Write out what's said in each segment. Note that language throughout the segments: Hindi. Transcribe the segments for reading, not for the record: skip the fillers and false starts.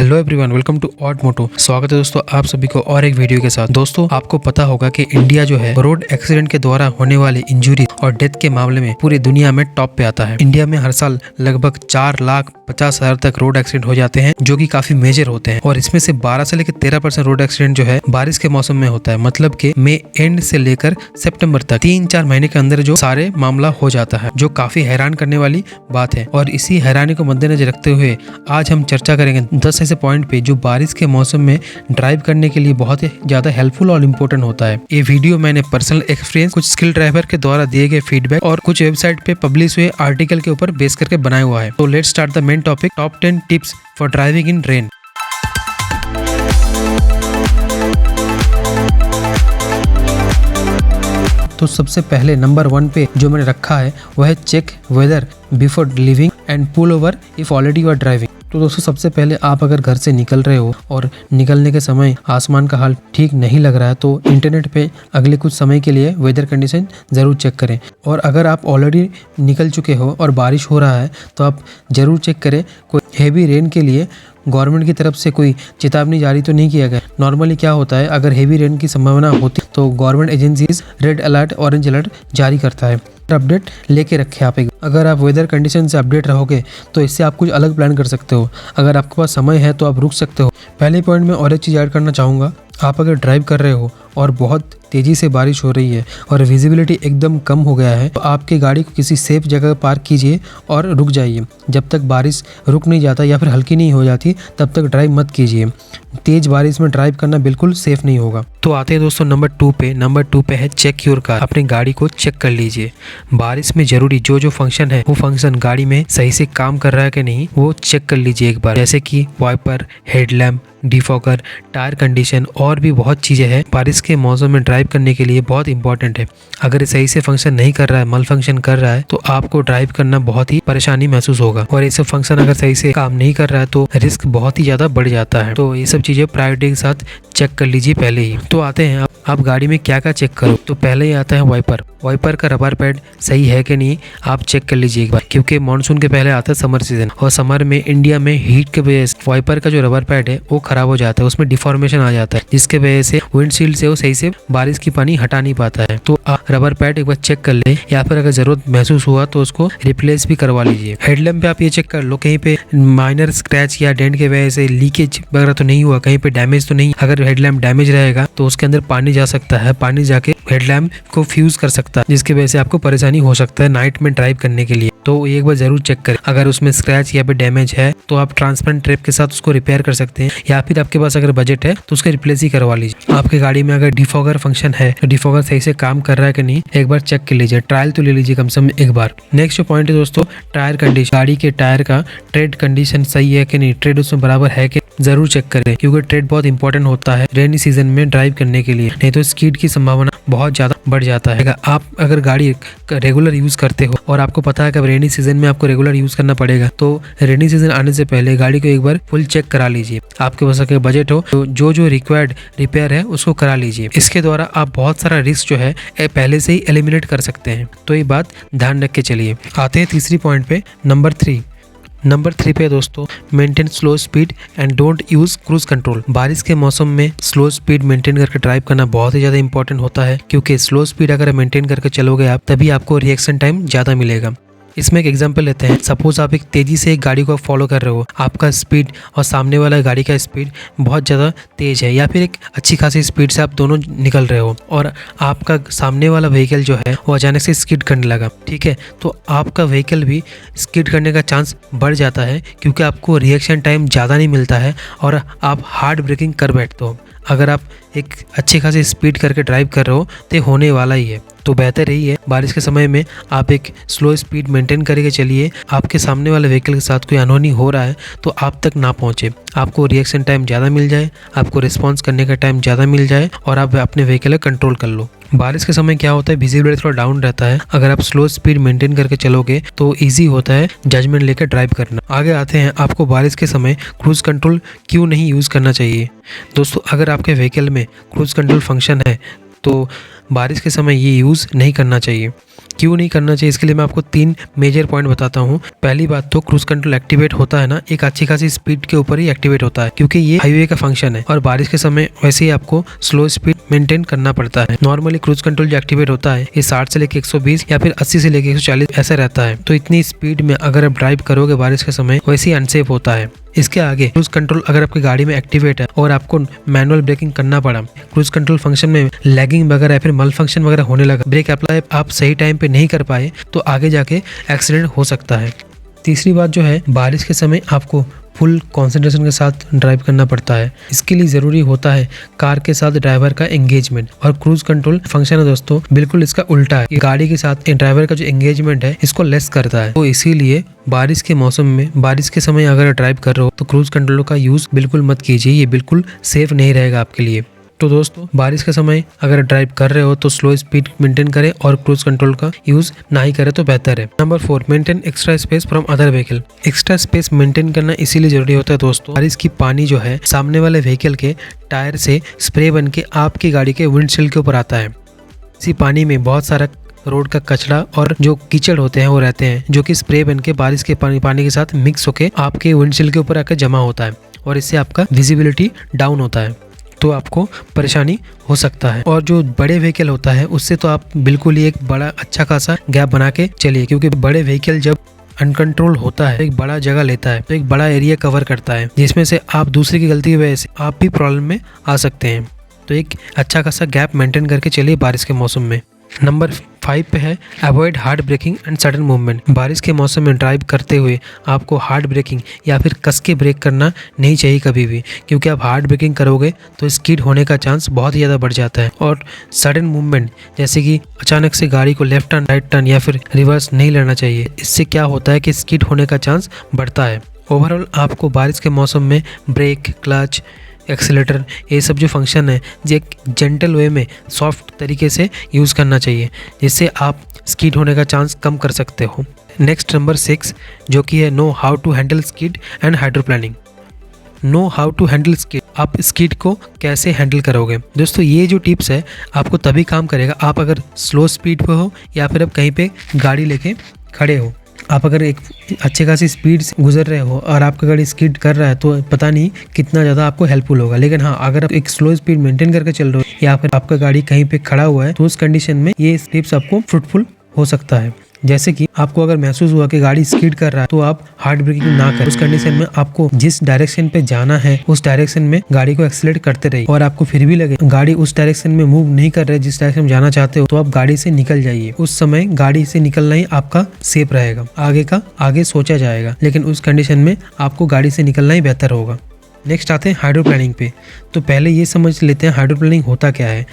Hello everyone, welcome to auto moto. स्वागत है दोस्तों आप सभी को और एक वीडियो के साथ। दोस्तों आपको पता होगा कि इंडिया जो है रोड एक्सीडेंट के द्वारा होने वाली इंजरी और डेथ के मामले में पूरी दुनिया में टॉप पे आता है। इंडिया में हर साल लगभग 4,50,000 तक रोड एक्सीडेंट हो जाते हैं, जो कि काफी मेजर होते हैं। और इसमें से 12 से लेकर 13% रोड एक्सीडेंट जो है बारिश के मौसम में होता है। मतलब कि मई एंड से लेकर सितंबर तक 3-4 महीने के अंदर जो सारे मामला हो जाता है, जो काफी हैरान करने वाली बात है। और इसी हैरानी को मद्देनजर रखते हुए आज हम चर्चा करेंगे 10 ऐसे पॉइंट पे जो बारिश के मौसम में ड्राइव करने के लिए बहुत ही ज्यादा हेल्पफुल और इम्पोर्टेंट होता है। ये वीडियो मैंने पर्सनल एक्सपीरियंस, कुछ स्किल ड्राइवर के द्वारा दिए गए फीडबैक और कुछ वेबसाइट पे पब्लिश हुए आर्टिकल के ऊपर बेस करके बनाया हुआ है। तो let's start the main topic, top 10 tips for driving in rain. तो सबसे पहले नंबर 1 पे जो मैंने रखा है वह है check weather before leaving and pull over if already you are driving. तो दोस्तों सबसे पहले आप अगर घर से निकल रहे हो और निकलने के समय आसमान का हाल ठीक नहीं लग रहा है तो इंटरनेट पे अगले कुछ समय के लिए वेदर कंडीशन ज़रूर चेक करें। और अगर आप ऑलरेडी निकल चुके हो और बारिश हो रहा है तो आप ज़रूर चेक करें कोई हेवी रेन के लिए गवर्नमेंट की तरफ से कोई चेतावनी जारी तो नहीं किया गया। नॉर्मली क्या होता है, अगर हेवी रेन की संभावना होती तो government agencies red alert, orange alert जारी करता है। अपडेट लेके रखें आप। अगर आप वेदर कंडीशन से अपडेट रहोगे तो इससे आप कुछ अलग प्लान कर सकते हो। अगर आपके पास समय है तो आप रुक सकते हो। पहले पॉइंट में और एक चीज़ ऐड करना चाहूँगा, आप अगर ड्राइव कर रहे हो और बहुत तेज़ी से बारिश हो रही है और विजिबिलिटी एकदम कम हो गया है तो आपकी गाड़ी को किसी सेफ जगह पार्क कीजिए और रुक जाइए। जब तक बारिश रुक नहीं जाता या फिर हल्की नहीं हो जाती तब तक ड्राइव मत कीजिए। तेज बारिश में ड्राइव करना बिल्कुल सेफ नहीं होगा। तो आते हैं दोस्तों नंबर 2 पे। नंबर 2 पे है चेक योर कार। अपनी गाड़ी को चेक कर लीजिए। बारिश में जरूरी जो फंक्शन है वो फंक्शन गाड़ी में सही से काम कर रहा है कि नहीं वो चेक कर लीजिए एक बार। जैसे कि wiper, headlamp, defogger, tyre condition और भी बहुत चीज़ें हैं बारिश के मौसम में ड्राइव करने के लिए बहुत इंपॉर्टेंट है। अगर सही से फंक्शन नहीं कर रहा है, मल फंक्शन कर रहा है तो आपको ड्राइव करना बहुत ही परेशानी महसूस होगा। और ये सब फंक्शन अगर सही से काम नहीं कर रहा है तो रिस्क बहुत ही ज़्यादा बढ़ जाता है। तो ये सब चीज़ें प्रायोरिटी के साथ चेक कर लीजिए पहले ही। तो आते हैं आप गाड़ी में क्या क्या चेक करो। तो पहले ही आता है वाइपर का रबर पैड सही है कि नहीं आप चेक कर लीजिए एक बार, क्योंकि मानसून के पहले आता है समर सीजन और समर में इंडिया में हीट के वजह से वाइपर का जो रबर पैड है वो खराब हो जाता है, उसमें डिफॉर्मेशन आ जाता है, जिसके वजह से विंडशील्ड से वो सही से बारिश की पानी हटा नहीं पाता है। तो आप रबर पैड एक बार चेक कर ले या फिर अगर जरूरत महसूस हुआ तो उसको रिप्लेस भी करवा लीजिए। हेडलैम्प पे आप ये चेक कर लो कहीं पे माइनर स्क्रैच या डेंट के वजह से लीकेज वगैरह तो नहीं हुआ, कहीं पे डैमेज तो नहीं। अगर हेडलैम्प डैमेज रहेगा तो उसके अंदर पानी जा सकता है, पानी जाके हेडलैम्प को फ्यूज कर सकता है, जिसकी वजह से आपको परेशानी हो सकता है नाइट में ड्राइव करने के लिए। तो एक बार जरूर चेक करें। अगर उसमें स्क्रैच या फिर डैमेज है तो आप ट्रांसपेरेंट टेप के साथ उसको रिपेयर कर सकते हैं, या फिर आपके पास अगर बजट है तो उसका रिप्लेस ही करवा लीजिए। आपकी गाड़ी में अगर डिफॉगर फंक्शन है तो डिफॉगर सही से काम कर रहा है कि नहीं एक बार चेक कर लीजिए, ट्रायल तो ले लीजिए कम से कम एक बार। नेक्स्ट जो पॉइंट है दोस्तों, टायर कंडीशन। गाड़ी के टायर का ट्रेड कंडीशन सही है कि नहीं, ट्रेड उसमें बराबर है कि जरूर चेक करें, क्योंकि ट्रेड बहुत इंपॉर्टेंट होता है रेनी सीजन में ड्राइव करने के लिए, नहीं तो स्कीड की संभावना बहुत ज्यादा बढ़ जाता है। आप अगर गाड़ी रेगुलर यूज करते हो और आपको पता है कि रेनी सीजन में आपको रेगुलर यूज करना पड़ेगा तो रेनी सीजन आने से पहले गाड़ी को एक बार फुल चेक करा लीजिए। आपके पास अगर बजट हो तो जो रिक्वायर्ड रिपेयर है उसको करा लीजिए। इसके द्वारा आप बहुत सारा रिस्क जो है पहले से ही एलिमिनेट कर सकते हैं। तो ये बात ध्यान रख के चलिए। आते हैं तीसरी पॉइंट पे, नंबर 3 पे दोस्तों, maintain slow speed and don't use cruise control. बारिश के मौसम में स्लो स्पीड मेंटेन करके ड्राइव करना बहुत ही ज्यादा इंपॉर्टेंट होता है, क्योंकि स्लो स्पीड अगर मेंटेन करके चलोगे आप तभी आपको रिएक्शन टाइम ज्यादा मिलेगा। इसमें एक एग्जांपल लेते हैं। सपोज आप एक तेजी से एक गाड़ी को फॉलो कर रहे हो, आपका स्पीड और सामने वाला गाड़ी का स्पीड बहुत ज़्यादा तेज है या फिर एक अच्छी खासी स्पीड से आप दोनों निकल रहे हो और आपका सामने वाला व्हीकल जो है वो अचानक से स्किड करने लगा, ठीक है, तो आपका व्हीकल भी स्किड करने का चांस बढ़ जाता है, क्योंकि आपको रिएक्शन टाइम ज़्यादा नहीं मिलता है और आप हार्ड ब्रेकिंग कर बैठते हो। अगर आप एक अच्छी खासी स्पीड करके ड्राइव कर रहे हो तो होने वाला ही है। तो बेहतर यही है बारिश के समय में आप एक स्लो स्पीड मेंटेन करके चलिए। आपके सामने वाले व्हीकल के साथ कोई अनहोनी हो रहा है तो आप तक ना पहुंचे, आपको रिएक्शन टाइम ज़्यादा मिल जाए, आपको रिस्पॉन्स करने का टाइम ज़्यादा मिल जाए और आप अपने व्हीकल को कंट्रोल कर लो। बारिश के समय क्या होता है, विजिबिलिटी थोड़ा डाउन रहता है। अगर आप स्लो स्पीड मेंटेन करके चलोगे तो ईजी होता है जजमेंट लेकर ड्राइव करना। आगे आते हैं आपको बारिश के समय क्रूज कंट्रोल क्यों नहीं यूज़ करना चाहिए। दोस्तों अगर आपके व्हीकल में क्रूज कंट्रोल फंक्शन है तो बारिश के समय ये यूज़ नहीं करना चाहिए। क्यों नहीं करना चाहिए, इसके लिए मैं आपको 3 मेजर पॉइंट बताता हूँ। पहली बात तो क्रूज कंट्रोल एक्टिवेट होता है ना, एक अच्छी खासी स्पीड के ऊपर ही एक्टिवेट होता है, क्योंकि ये हाईवे का फंक्शन है और बारिश के समय वैसे ही आपको स्लो स्पीड मेंटेन करना पड़ता है। नॉर्मली क्रूज कंट्रोल जो एक्टिवेट होता है ये 60 से लेकर 120 या फिर 80 से लेकर 140 ऐसा रहता है। तो इतनी स्पीड में अगर आप ड्राइव करोगे बारिश के समय वैसे ही अनसेफ होता है। इसके आगे क्रूज कंट्रोल अगर आपकी गाड़ी में एक्टिवेट है और आपको मैनुअल ब्रेकिंग करना पड़ा, क्रूज कंट्रोल फंक्शन में लैगिंग वगैरह या फिर मल फंक्शन वगैरह होने लगा, ब्रेक अप्लाई आप सही टाइम पे नहीं कर पाए तो आगे जाके एक्सीडेंट हो सकता है। तीसरी बात जो है, बारिश के समय आपको फुल कंसंट्रेशन के साथ ड्राइव करना पड़ता है। इसके लिए ज़रूरी होता है कार के साथ ड्राइवर का एंगेजमेंट, और क्रूज कंट्रोल फंक्शन है दोस्तों बिल्कुल इसका उल्टा है। गाड़ी के साथ ड्राइवर का जो एंगेजमेंट है इसको लेस करता है। तो इसीलिए बारिश के मौसम में, बारिश के समय अगर ड्राइव कर रहे हो तो क्रूज कंट्रोल का यूज़ बिल्कुल मत कीजिए, ये बिल्कुल सेफ नहीं रहेगा आपके लिए। तो दोस्तों बारिश के समय अगर ड्राइव कर रहे हो तो स्लो स्पीड मेंटेन करें और क्रूज कंट्रोल का यूज ना ही करें तो बेहतर है। Number 4, maintain extra space from other vehicle. Extra space maintain करना इसीलिए जरूरी होता है दोस्तों, बारिश की पानी जो है सामने वाले व्हीकल के टायर से स्प्रे बन के आपकी गाड़ी के विंडशील्ड के ऊपर आता है। इसी पानी में बहुत सारा रोड का कचरा और जो कीचड़ होते हैं वो रहते हैं, जो कि स्प्रे बन के बारिश के पानी के साथ मिक्स होके आपके विंडशील्ड के ऊपर आकर जमा होता है और इससे आपका विजिबिलिटी डाउन होता है, तो आपको परेशानी हो सकता है। और जो बड़े व्हीकल होता है उससे तो आप बिल्कुल ही एक बड़ा अच्छा खासा गैप बना के चलिए, क्योंकि बड़े व्हीकल जब अनकंट्रोल होता है एक बड़ा जगह लेता है तो एक बड़ा एरिया कवर करता है, जिसमें से आप दूसरे की गलती की वजह से आप भी प्रॉब्लम में आ सकते हैं। तो एक अच्छा खासा गैप मेंटेन करके चलिए बारिश के मौसम में। नंबर 5 पे है avoid hard braking and sudden movement. बारिश के मौसम में ड्राइव करते हुए आपको हार्ड ब्रेकिंग या फिर कस के ब्रेक करना नहीं चाहिए कभी भी, क्योंकि आप हार्ड ब्रेकिंग करोगे तो स्किड होने का चांस बहुत ही ज़्यादा बढ़ जाता है। और सडन मूवमेंट जैसे कि अचानक से गाड़ी को लेफ्ट टर्न, राइट टर्न या फिर रिवर्स नहीं लेना चाहिए। इससे क्या होता है कि स्किड होने का चांस बढ़ता है। ओवरऑल आपको बारिश के मौसम में ब्रेक, क्लच, एक्सीलेटर, ये सब जो फंक्शन है जो एक जेंटल वे में सॉफ्ट तरीके से यूज़ करना चाहिए, जिससे आप स्किड होने का चांस कम कर सकते हो। नेक्स्ट नंबर 6 जो कि है know how to handle skid and hydroplaning. Know how to handle skid, आप स्किड को कैसे हैंडल करोगे। दोस्तों ये जो टिप्स है आपको तभी काम करेगा आप अगर स्लो स्पीड पे हो या फिर आप कहीं पे गाड़ी लेके खड़े हो। आप अगर एक अच्छे खासी स्पीड से गुजर रहे हो और आपका गाड़ी स्किड कर रहा है तो पता नहीं कितना ज़्यादा आपको हेल्पफुल होगा। लेकिन हाँ, अगर आप एक स्लो स्पीड मेंटेन करके चल रहे हो या फिर आपका गाड़ी कहीं पे खड़ा हुआ है तो उस कंडीशन में ये टिप्स आपको फ्रूटफुल हो सकता है। जैसे कि आपको अगर महसूस हुआ कि गाड़ी स्किड कर रहा है तो आप हार्ड ब्रेकिंग ना करें। उस कंडीशन में आपको जिस डायरेक्शन पे जाना है उस डायरेक्शन में गाड़ी को एक्सीलरेट करते रहिए, और आपको फिर भी लगे गाड़ी उस डायरेक्शन में मूव नहीं कर रहे जिस डायरेक्शन में जाना चाहते हो तो आप गाड़ी से निकल जाइए। उस समय गाड़ी से निकलना ही आपका सेफ रहेगा, आगे का आगे सोचा जाएगा, लेकिन उस कंडीशन में आपको गाड़ी से निकलना ही बेहतर होगा। नेक्स्ट आते हैं हाइड्रोप्लानिंग पे। तो पहले ये समझ लेते हैं हाइड्रोप्लानिंग होता क्या है।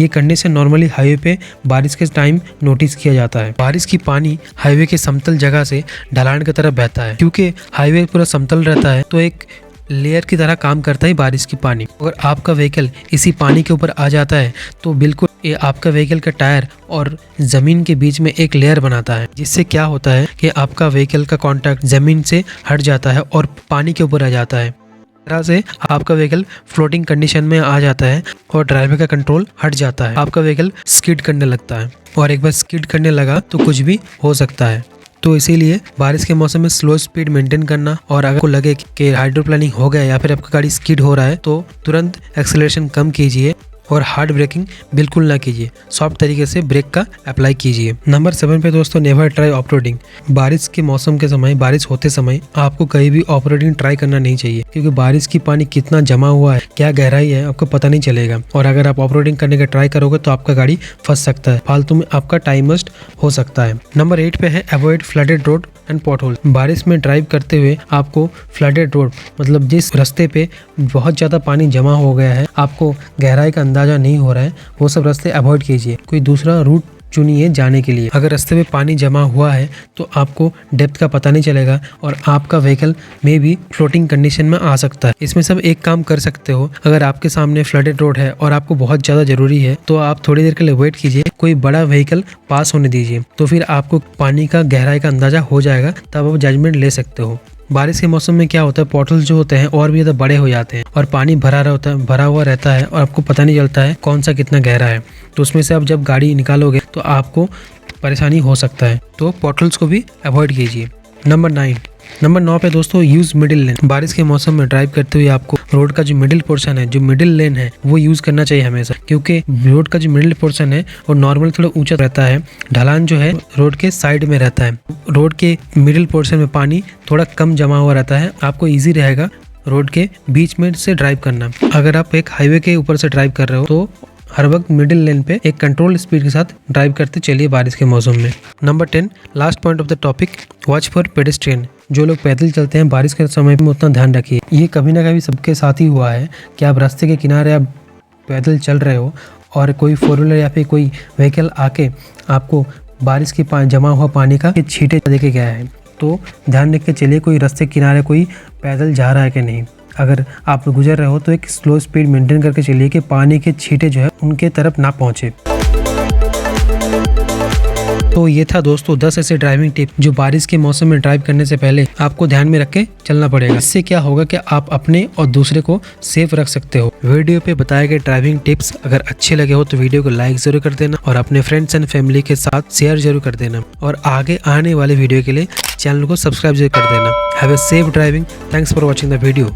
ये कंडीशन नॉर्मली हाईवे पे बारिश के टाइम नोटिस किया जाता है। बारिश की पानी हाईवे के समतल जगह से ढलान की तरफ बहता है। क्योंकि हाईवे पूरा समतल रहता है तो एक लेयर की तरह काम करता है बारिश की पानी। अगर आपका व्हीकल इसी पानी के ऊपर आ जाता है तो बिल्कुल ये आपका व्हीकल का टायर और ज़मीन के बीच में एक लेयर बनाता है, जिससे क्या होता है कि आपका व्हीकल का कॉन्टैक्ट ज़मीन से हट जाता है और पानी के ऊपर आ जाता है। तरह से आपका व्हीकल फ्लोटिंग कंडीशन में आ जाता है और ड्राइवर का कंट्रोल हट जाता है। आपका व्हीकल स्किड करने लगता है, और एक बार स्किड करने लगा तो कुछ भी हो सकता है। तो इसीलिए बारिश के मौसम में स्लो स्पीड मेंटेन करना, और अगर आपको लगे कि हाइड्रोप्लानिंग हो गया या फिर आपका गाड़ी स्किड हो रहा है तो तुरंत एक्सेलरेशन कम कीजिए और हार्ड ब्रेकिंग बिल्कुल ना कीजिए, सॉफ्ट तरीके से ब्रेक का अप्लाई कीजिए। नंबर 7 पे दोस्तों नेवर ट्राई ऑफ रोडिंग। बारिश के मौसम के समय, बारिश होते समय आपको कहीं भी ऑफ रोडिंग ट्राई करना नहीं चाहिए, क्योंकि बारिश की पानी कितना जमा हुआ है, क्या गहराई है, आपको पता नहीं चलेगा। और अगर आप ऑफ रोडिंग करने का ट्राई करोगे तो आपका गाड़ी फंस सकता है, फालतू में आपका टाइम वेस्ट हो सकता है। नंबर 8 पे है avoid flooded road and pothole. बारिश में ड्राइव करते हुए आपको फ्लडेड रोड मतलब जिस रास्ते पे बहुत ज़्यादा पानी जमा हो गया है, आपको गहराई का अंदाजा नहीं हो रहा है, वो सब रास्ते अवॉइड कीजिए। कोई दूसरा रूट चुनिए जाने के लिए। अगर रास्ते में पानी जमा हुआ है तो आपको डेप्थ का पता नहीं चलेगा और आपका व्हीकल में भी फ्लोटिंग कंडीशन में आ सकता है। इसमें सब एक काम कर सकते हो, अगर आपके सामने फ्लडेड रोड है और आपको बहुत ज़्यादा ज़रूरी है तो आप थोड़ी देर के लिए वेट कीजिए, कोई बड़ा व्हीकल पास होने दीजिए, तो फिर आपको पानी का गहराई का अंदाजा हो जाएगा, तब आप जजमेंट ले सकते हो। बारिश के मौसम में क्या होता है, पॉटल्स जो होते हैं और भी ज़्यादा बड़े हो जाते हैं और पानी भरा हुआ रहता है और आपको पता नहीं चलता है कौन सा कितना गहरा है। तो उसमें से आप जब गाड़ी निकालोगे तो आपको परेशानी हो सकता है, तो पॉटल्स को भी अवॉइड कीजिए। नंबर 9 पे दोस्तों, यूज मिडिल लेन। बारिश के मौसम में ड्राइव करते हुए आपको रोड का जो मिडिल पोर्शन है, जो मिडिल लेन है, वो यूज करना चाहिए हमेशा, क्योंकि रोड का जो मिडिल पोर्शन है वो नॉर्मल थोड़ा ऊंचा रहता है, ढलान जो है रोड के साइड में रहता है। रोड के मिडिल पोर्शन में पानी थोड़ा कम जमा हुआ रहता है, आपको ईजी रहेगा रोड के बीच में से ड्राइव करना। अगर आप एक हाईवे के ऊपर से ड्राइव कर रहे हो तो हर वक्त मिडिल लेन पे एक कंट्रोल स्पीड के साथ ड्राइव करते चलिए बारिश के मौसम में। Number 10, last point of the topic, watch for pedestrian. जो लोग पैदल चलते हैं बारिश के समय में उतना ध्यान रखिए। ये कभी ना कभी सबके साथ ही हुआ है कि आप रास्ते के किनारे आप पैदल चल रहे हो और कोई 4 व्हीलर या फिर कोई व्हीकल आके आपको बारिश के जमा हुआ पानी का छींटे देके गया है। तो ध्यान रख के चलिए कोई रास्ते के किनारे कोई पैदल जा रहा है कि नहीं। अगर आप गुजर रहे हो तो एक स्लो स्पीड मेंटेन करके चलिए कि पानी के छींटे जो है उनके तरफ ना पहुंचे। तो ये था दोस्तों 10 ऐसे ड्राइविंग टिप जो बारिश के मौसम में ड्राइव करने से पहले आपको ध्यान में रख के चलना पड़ेगा। इससे क्या होगा कि आप अपने और दूसरे को सेफ रख सकते हो। वीडियो पे बताए गए ड्राइविंग टिप्स अगर अच्छे लगे हो तो वीडियो को लाइक जरूर कर देना और अपने फ्रेंड्स एंड फैमिली के साथ शेयर जरूर कर देना और आगे आने वाले वीडियो के लिए चैनल को सब्सक्राइब जरूर कर देना। Have a safe driving. Thanks for watching the video.